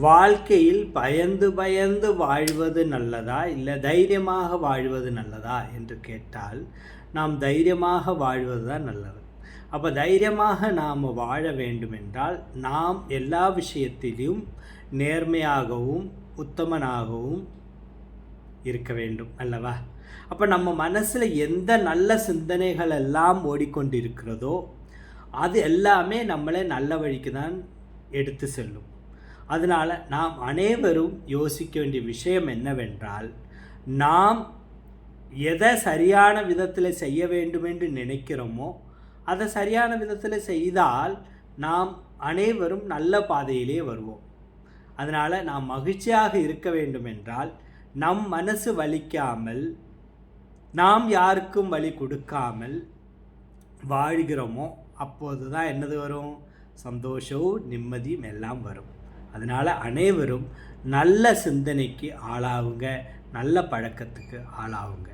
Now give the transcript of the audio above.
வாழ்க்கையில் பயந்து பயந்து வாழ்வது நல்லதா, இல்லை தைரியமாக வாழ்வது நல்லதா என்று கேட்டால் நாம் தைரியமாக வாழ்வது தான் நல்லது. அப்போ தைரியமாக நாம் வாழ வேண்டுமென்றால் நாம் எல்லா விஷயத்திலும் நேர்மையாகவும் உத்தமனாகவும் இருக்க வேண்டும் அல்லவா? அப்போ நம்ம மனசில் எந்த நல்ல சிந்தனைகள் எல்லாம் ஓடிக்கொண்டிருக்கிறதோ அது எல்லாமே நம்மளை நல்ல வழிக்கு தான் எடுத்து செல்லும். அதனால் நாம் அனைவரும் யோசிக்க வேண்டிய விஷயம் என்னவென்றால், நாம் எதை சரியான விதத்தில் செய்ய வேண்டும் என்று நினைக்கிறோமோ அதை சரியான விதத்தில் செய்தால் நாம் அனைவரும் நல்ல பாதையிலே வருவோம். அதனால் நாம் மகிழ்ச்சியாக இருக்க வேண்டும் என்றால் நம் மனசு வலிக்காமல், நாம் யாருக்கும் வலி கொடுக்காமல் வாழ்கிறோமோ அப்போது தான் என்னது வரும்? சந்தோஷமும் நிம்மதியும் எல்லாம் வரும். அதனால் அனைவரும் நல்ல சிந்தனைக்கு ஆளாவுங்க, நல்ல பழக்கத்துக்கு ஆளாவுங்க.